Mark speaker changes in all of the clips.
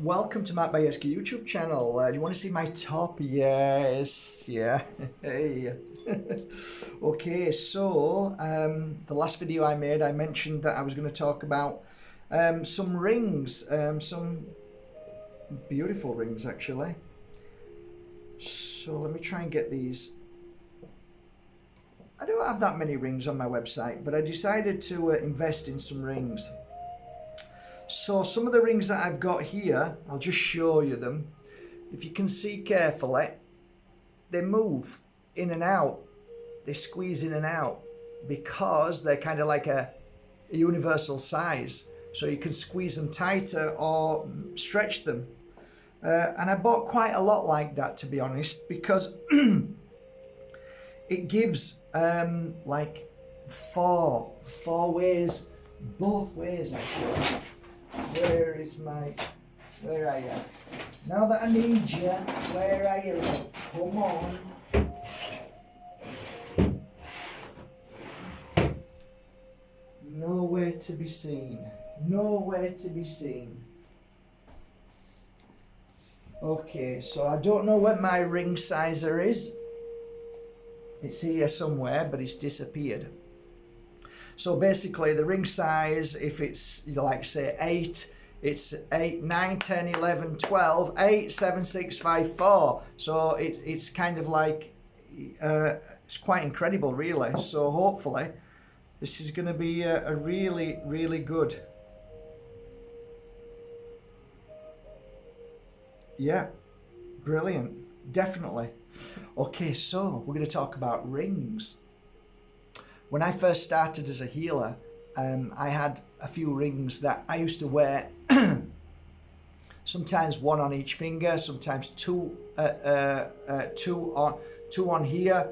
Speaker 1: Welcome to my Bajerski YouTube channel. Do you want to see my top? Yes, yeah. Hey. Okay, so the last video I made, I mentioned that I was going to talk about some rings, some beautiful rings actually. So let me try and get these. I don't have that many rings on my website, but I decided to invest in some rings. So some of the rings that I've got here, I'll just show you them. If you can see carefully, they move in and out. They squeeze in and out because they're kind of like a universal size. So you can squeeze them tighter or stretch them. And I bought quite a lot like that, to be honest, because it gives like four ways, both ways actually. Where are you? Now that I need you, where are you? Come on. Nowhere to be seen. Nowhere to be seen. Okay, so I don't know what my ring sizer is. It's here somewhere, but it's disappeared. So basically the ring size, if it's like say 8, it's 8, 9, 10, 11, 12, 8, 7, 6, 5, 4. So it's kind of like, it's quite incredible really. So hopefully this is going to be a really, really good. Yeah, brilliant, definitely. Okay, so we're going to talk about rings. When I first started as a healer, I had a few rings that I used to wear. Sometimes one on each finger, sometimes two on here,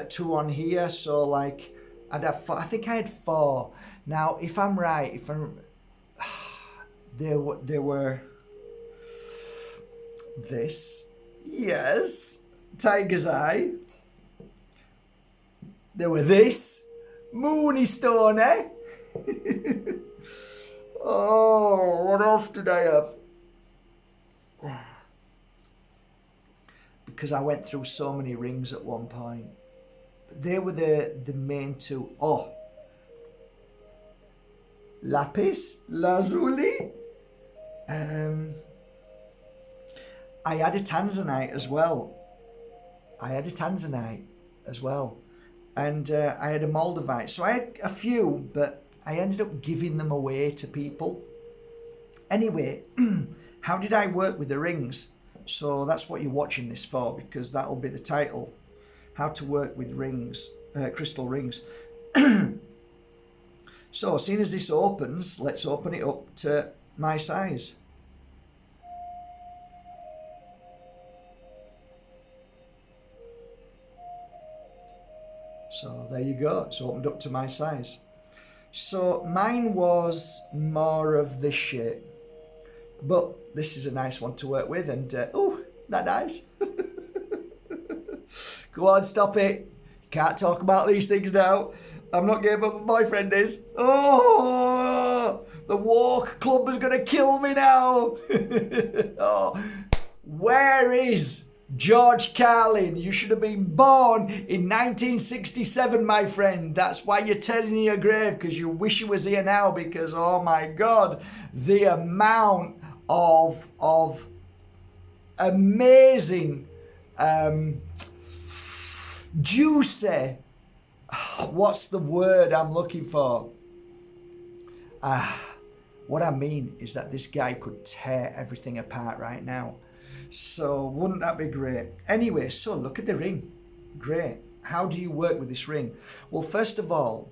Speaker 1: two on here. So like I'd have four. I think I had 4. Now, if I'm right, there were this, yes, tiger's eye. There were this. Moony stone, eh? Oh, what else did I have? Because I went through so many rings at one point. They were the main two. Oh, lapis lazuli. I had a tanzanite as well. And I had a Moldavite. So I had a few, but I ended up giving them away to people. Anyway, how did I work with the rings? So that's what you're watching this for, because that'll be the title. How to work with rings, crystal rings. So, seeing as this opens, let's open it up to my size. So there you go, it's opened up to my size. So mine was more of this shape, but this is a nice one to work with, and oh, that nice. Go on, stop it. Can't talk about these things now. I'm not getting what my boyfriend is. Oh, the walk club is going to kill me now. Oh, where is George Carlin? You should have been born in 1967, my friend. That's why you're turning in your grave, because you wish you was here now, because oh my God, the amount of amazing, juicy, what's the word I'm looking for? What I mean is that this guy could tear everything apart right now. So wouldn't that be great? Anyway, so look at the ring. Great. How do you work with this ring? Well, first of all,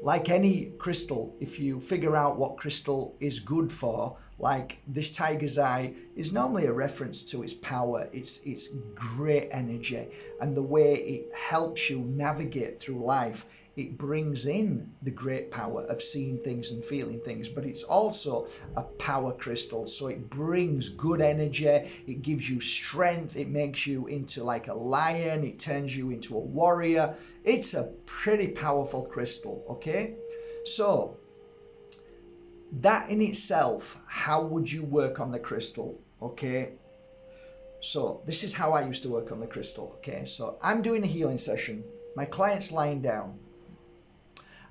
Speaker 1: like any crystal, if you figure out what crystal is good for, like this tiger's eye is normally a reference to its power, its great energy, and the way it helps you navigate through life. It brings in the great power of seeing things and feeling things, but it's also a power crystal. So it brings good energy, it gives you strength, it makes you into like a lion, it turns you into a warrior. It's a pretty powerful crystal, okay? So that in itself, how would you work on the crystal? Okay, so this is how I used to work on the crystal. Okay, so I'm doing a healing session, my client's lying down,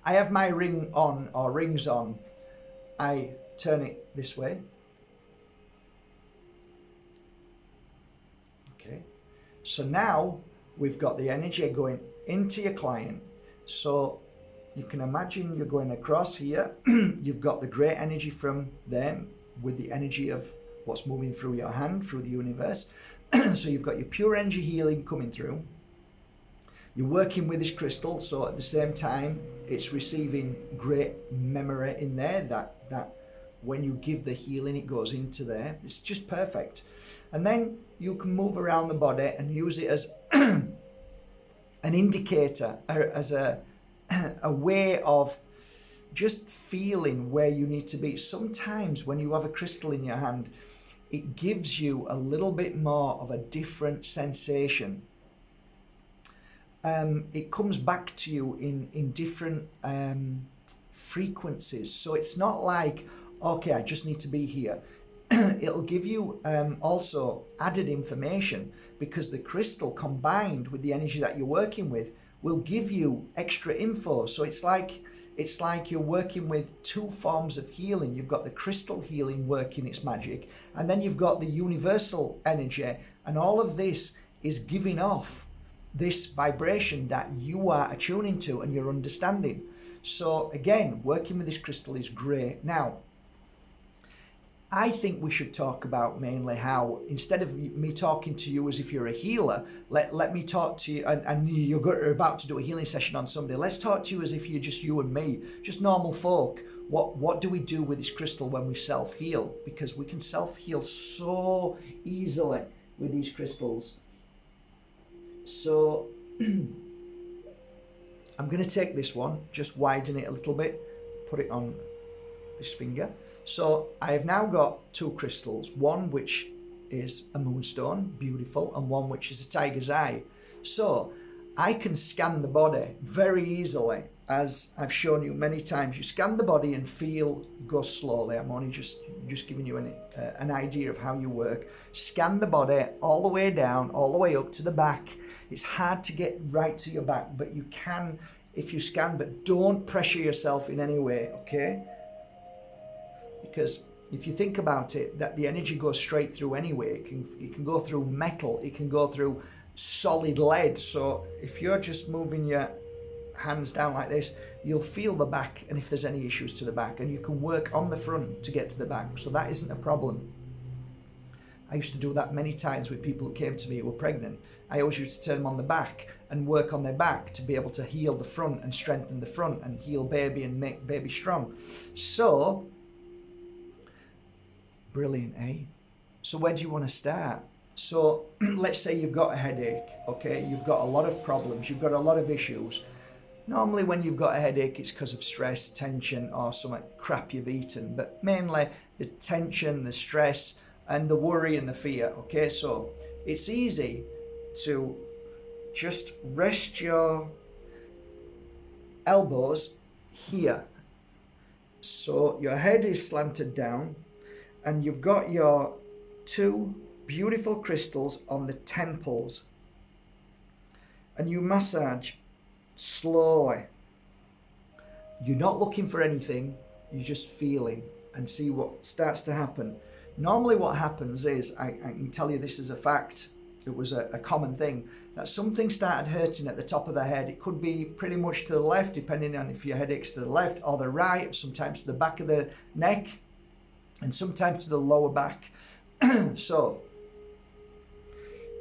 Speaker 1: I have my ring on, or rings on, I turn it this way. Okay, so now we've got the energy going into your client. So you can imagine you're going across here. You've got the great energy from them with the energy of what's moving through your hand, through the universe. So you've got your pure energy healing coming through. You're working with this crystal, so at the same time, it's receiving great memory in there, that when you give the healing, it goes into there. It's just perfect. And then you can move around the body and use it as an indicator, as a way of just feeling where you need to be. Sometimes when you have a crystal in your hand, it gives you a little bit more of a different sensation. It comes back to you in different frequencies. So it's not like, okay, I just need to be here. It'll give you also added information, because the crystal combined with the energy that you're working with will give you extra info. So it's like you're working with two forms of healing. You've got the crystal healing working its magic, and then you've got the universal energy, and all of this is giving off this vibration that you are attuning to and you're understanding. So again, working with this crystal is great. Now, I think we should talk about mainly how, instead of me talking to you as if you're a healer, let me talk to you, and you're about to do a healing session on somebody. Let's talk to you as if you're just you and me, just normal folk. What do we do with this crystal when we self-heal? Because we can self-heal so easily with these crystals. So I'm going to take this one, just widen it a little bit, put it on this finger. So I have now got two crystals, one which is a moonstone, beautiful, and one which is a tiger's eye. So I can scan the body very easily, as I've shown you many times. You scan the body and feel, go slowly. I'm only just giving you an idea of how you work. Scan the body all the way down, all the way up to the back. It's hard to get right to your back, but you can if you scan, but don't pressure yourself in any way, okay? Because if you think about it, that the energy goes straight through anyway. It can go through metal, it can go through solid lead. So if you're just moving your hands down like this, you'll feel the back, and if there's any issues to the back, and you can work on the front to get to the back. So that isn't a problem. I used to do that many times with people who came to me who were pregnant. I always used to turn them on the back and work on their back to be able to heal the front and strengthen the front and heal baby and make baby strong. So, brilliant, eh? So where do you want to start? So let's say you've got a headache, okay? You've got a lot of problems, you've got a lot of issues. Normally when you've got a headache, it's because of stress, tension, or some crap you've eaten, but mainly the tension, the stress, and the worry and the fear, okay? So it's easy to just rest your elbows here. So your head is slanted down, and you've got your two beautiful crystals on the temples, and you massage slowly. You're not looking for anything, you're just feeling and see what starts to happen. Normally what happens is, I can tell you this is a fact, it was a common thing, that something started hurting at the top of the head. It could be pretty much to the left, depending on if your headache's to the left or the right, sometimes to the back of the neck, and sometimes to the lower back. So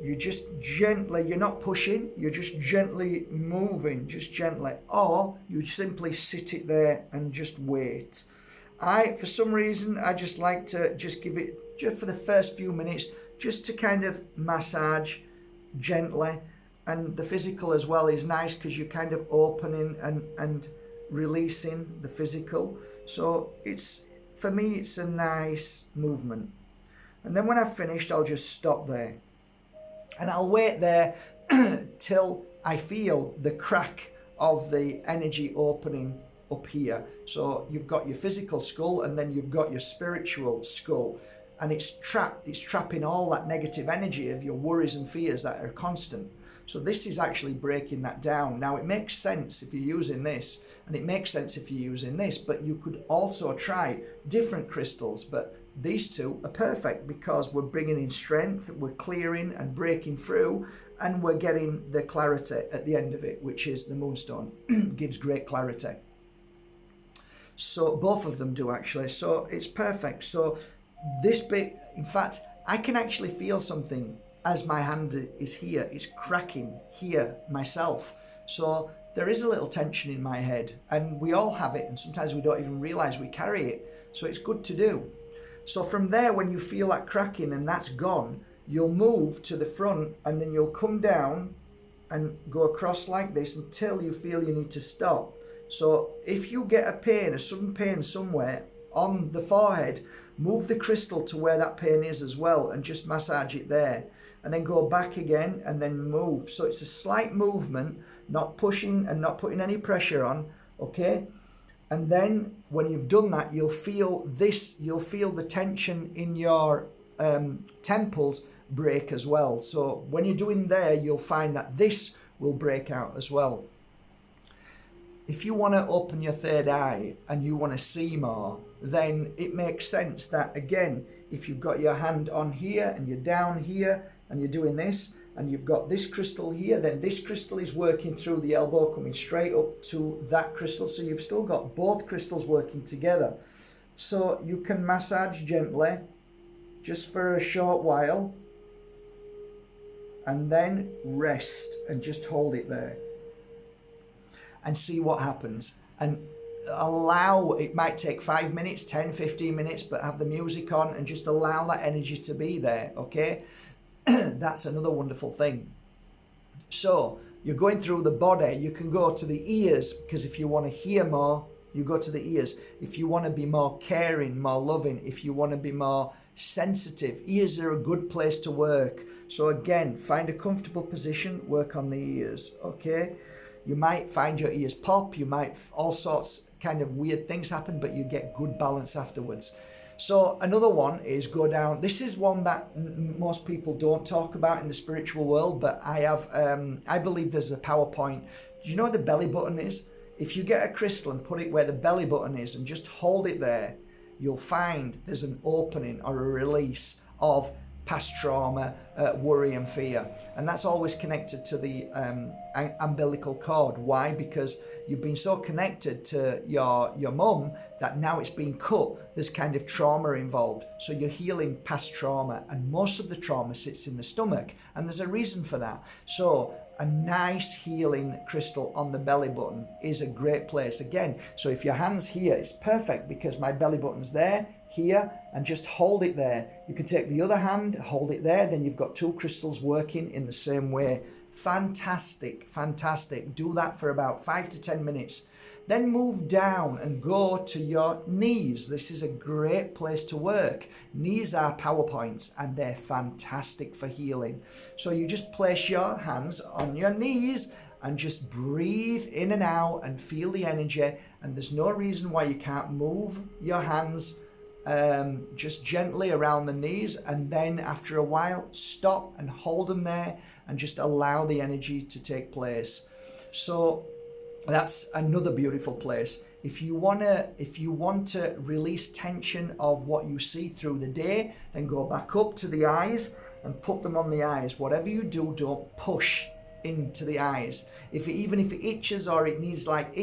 Speaker 1: you just gently, you're not pushing, you're just gently moving, just gently, or you simply sit it there and just wait. For some reason, I just like to just give it, just for the first few minutes, just to kind of massage gently. And the physical as well is nice, because you're kind of opening and releasing the physical. So it's, for me, it's a nice movement. And then when I've finished, I'll just stop there. And I'll wait there till I feel the crack of the energy opening up here. So you've got your physical skull, and then you've got your spiritual skull, and it's trapping all that negative energy of your worries and fears that are constant. So this is actually breaking that down. Now it makes sense if you're using this, and it makes sense if you're using this, but you could also try different crystals. But these two are perfect because we're bringing in strength, we're clearing and breaking through, and we're getting the clarity at the end of it, which is the moonstone. Gives great clarity. So both of them do actually. So it's perfect. So this bit, in fact, I can actually feel something as my hand is here. It's cracking here myself. So there is a little tension in my head, and we all have it, and sometimes we don't even realize we carry it. So it's good to do. So from there, when you feel that cracking and that's gone, you'll move to the front, and then you'll come down and go across like this until you feel you need to stop. So if you get a sudden pain somewhere on the forehead, move the crystal to where that pain is as well, and just massage it there, and then go back again and then move. So it's a slight movement, not pushing and not putting any pressure on, okay? And then when you've done that, you'll feel the tension in your temples break as well. So when you're doing there, you'll find that this will break out as well. If you want to open your third eye and you want to see more, then it makes sense that, again, if you've got your hand on here and you're down here and you're doing this, and you've got this crystal here, then this crystal is working through the elbow, coming straight up to that crystal. So you've still got both crystals working together. So you can massage gently, just for a short while, and then rest and just hold it there and see what happens. And allow, it might take 5 minutes, 10, 15 minutes, but have the music on and just allow that energy to be there, okay? That's another wonderful thing. So you're going through the body. You can go to the ears, because if you want to hear more, you go to the ears. If you want to be more caring, more loving, if you want to be more sensitive, ears are a good place to work. So again, find a comfortable position, work on the ears, okay? You might find your ears pop, you might, all sorts kind of weird things happen, but you get good balance afterwards. So another one is go down. This is one that most people don't talk about in the spiritual world, but I have, I believe there's a PowerPoint. Do you know what the belly button is? If you get a crystal and put it where the belly button is and just hold it there, you'll find there's an opening or a release of past trauma, worry and fear. And that's always connected to the umbilical cord. Why? Because you've been so connected to your mum that now it's been cut. There's kind of trauma involved. So you're healing past trauma, and most of the trauma sits in the stomach, and there's a reason for that. So a nice healing crystal on the belly button is a great place. Again, so if your hand's here, it's perfect because my belly button's there, here, and just hold it there. You can take the other hand, hold it there, then you've got two crystals working in the same way. Fantastic, fantastic. Do that for about 5 to 10 minutes. Then move down and go to your knees. This is a great place to work. Knees are power points, and they're fantastic for healing. So you just place your hands on your knees and just breathe in and out and feel the energy. And there's no reason why you can't move your hands just gently around the knees, and then after a while stop and hold them there and just allow the energy to take place. So that's another beautiful place. If you want to release tension of what you see through the day, then go back up to the eyes and put them on the eyes. Whatever you do, don't push into the eyes. Even if it itches or it needs like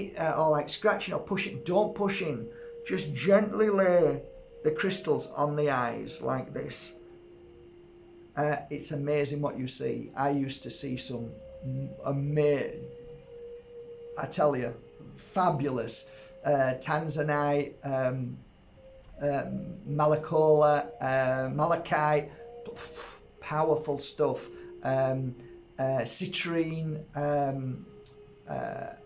Speaker 1: scratching or pushing, don't push in. Just gently lay the crystals on the eyes like this. It's amazing what you see. I used to see some I tell you, fabulous Tanzanite, Malacola, Malachite, powerful stuff, citrine,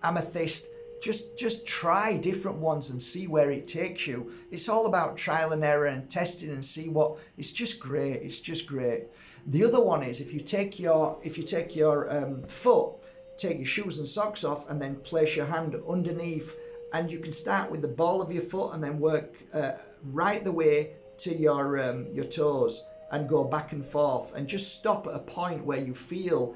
Speaker 1: amethyst. Just try different ones and see where it takes you. It's all about trial and error and testing and see what. It's just great. It's just great. The other one is if you take your foot, take your shoes and socks off, and then place your hand underneath and you can start with the ball of your foot and then work right the way to your toes and go back and forth, and just stop at a point where you feel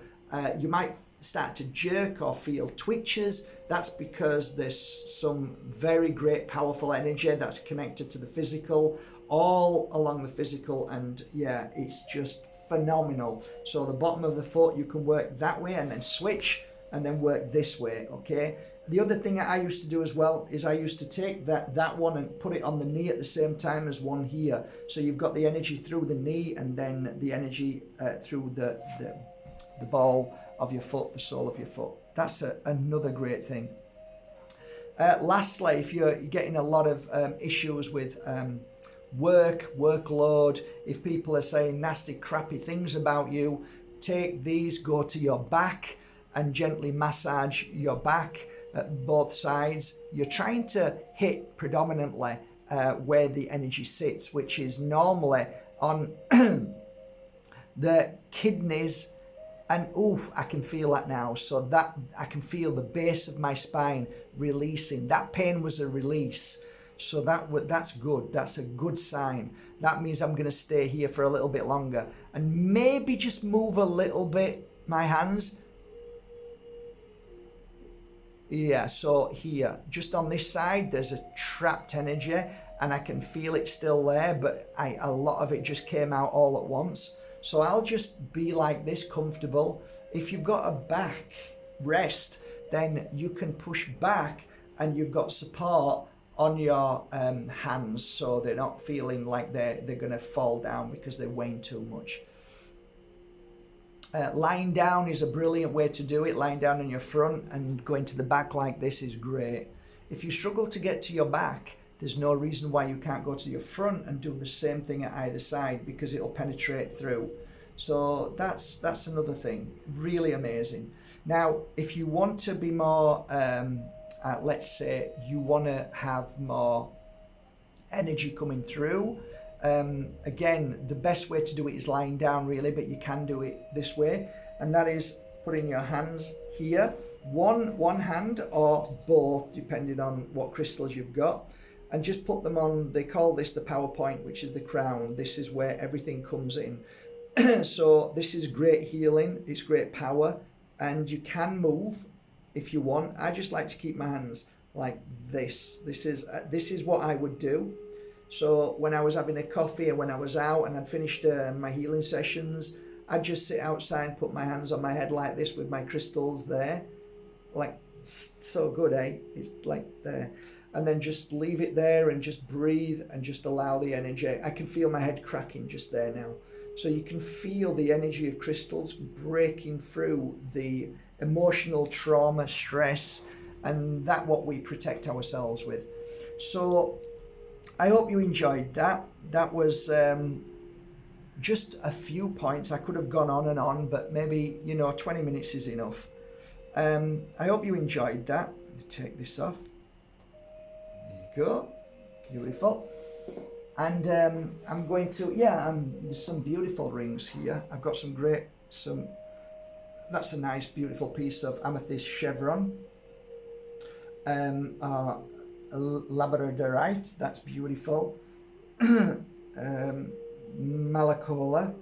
Speaker 1: you might start to jerk or feel twitches. That's because there's some very great powerful energy that's connected to the physical, all along the physical, and yeah, it's just phenomenal. So the bottom of the foot, you can work that way and then switch and then work this way, okay? The other thing that I used to do as well is I used to take that one and put it on the knee at the same time as one here. So you've got the energy through the knee and then the energy through the ball of your foot, the sole of your foot. That's another great thing. Lastly, if you're getting a lot of issues with workload, if people are saying nasty, crappy things about you, take these, go to your back and gently massage your back at both sides. You're trying to hit predominantly where the energy sits, which is normally on the kidneys, and oof, I can feel that now. So that I can feel the base of my spine releasing. That pain was a release. So that's good. That's a good sign. That means I'm going to stay here for a little bit longer and maybe just move a little bit my hands. Yeah, so here, just on this side, there's a trapped energy and I can feel it still there, but a lot of it just came out all at once. So I'll just be like this, comfortable. If you've got a back rest, then you can push back and you've got support on your hands, so they're not feeling like they're going to fall down because they're weighing too much. Lying down is a brilliant way to do it. Lying down on your front and going to the back like this is great. If you struggle to get to your back, there's no reason why you can't go to your front and do the same thing at either side, because it'll penetrate through. So that's another thing. Really amazing. Now, if you want to be more, let's say you want to have more energy coming through, again, the best way to do it is lying down really, but you can do it this way, and that is putting your hands here, one hand or both depending on what crystals you've got, and just put them on. They call this the power point, which is the crown. This is where everything comes in. So this is great healing, it's great power, and you can move if you want. I just like to keep my hands like this. This is what I would do. So when I was having a coffee and when I was out and I'd finished my healing sessions, I'd just sit outside and put my hands on my head like this with my crystals there. Like, so good, eh? It's like there. And then just leave it there and just breathe and just allow the energy. I can feel my head cracking just there now. So you can feel the energy of crystals breaking through the emotional trauma, stress, and that's what we protect ourselves with. So I hope you enjoyed that. That was just a few points. I could have gone on and on, but maybe, 20 minutes is enough. I hope you enjoyed that. Let me take this off. There you go. Beautiful. And I'm going to, there's some beautiful rings here. I've got that's a nice, beautiful piece of amethyst chevron. Labradorite, that's beautiful. Malacola,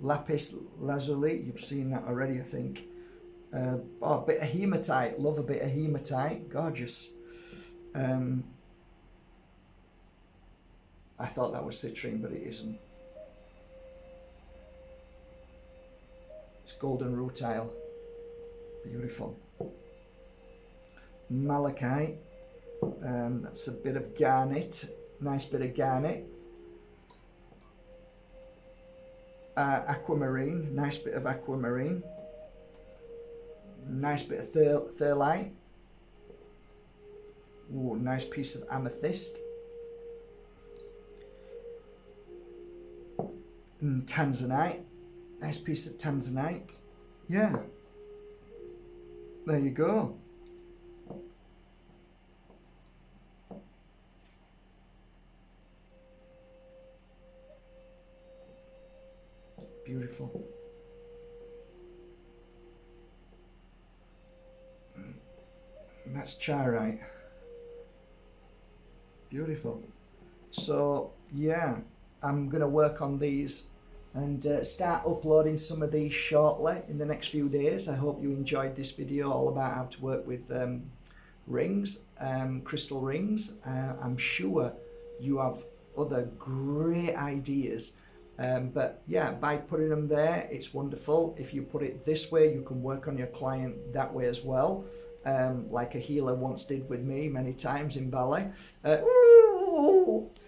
Speaker 1: lapis lazuli, you've seen that already, I think. A bit of hematite, love a bit of hematite, gorgeous. I thought that was citrine, but it isn't. It's golden rutile, beautiful. Malachite, that's a bit of garnet, nice bit of garnet. Aquamarine, nice bit of aquamarine. Nice bit of thurlite. Ooh, nice piece of amethyst. And tanzanite, nice piece of tanzanite. Yeah, there you go. Beautiful. That's chyrite. Beautiful. So yeah, I'm going to work on these and start uploading some of these shortly in the next few days. I hope you enjoyed this video all about how to work with rings, crystal rings. I'm sure you have other great ideas, but yeah, by putting them there, it's wonderful. If you put it this way, you can work on your client that way as well, like a healer once did with me many times in ballet.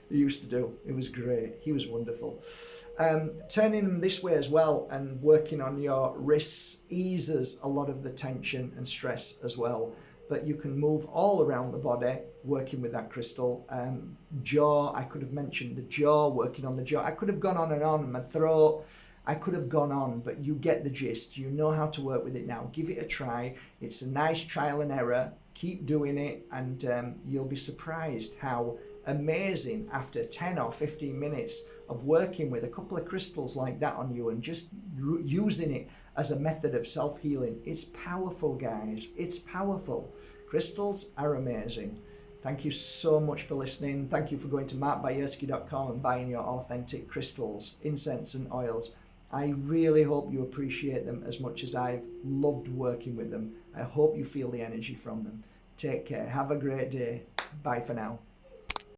Speaker 1: He used to do. It was great. He was wonderful. Turning them this way as well and working on your wrists eases a lot of the tension and stress as well. But you can move all around the body working with that crystal. Jaw, I could have mentioned the jaw, working on the jaw. I could have gone on and on. My throat, I could have gone on, but you get the gist. You know how to work with it now. Give it a try. It's a nice trial and error. Keep doing it, and you'll be surprised how amazing after 10 or 15 minutes of working with a couple of crystals like that on you and just using it as a method of self-healing. It's powerful, guys. It's powerful. Crystals are amazing. Thank you so much for listening. Thank you for going to markbajerski.com and buying your authentic crystals, incense and oils. I really hope you appreciate them as much as I've loved working with them. I hope you feel the energy from them. Take care. Have a great day. Bye for now.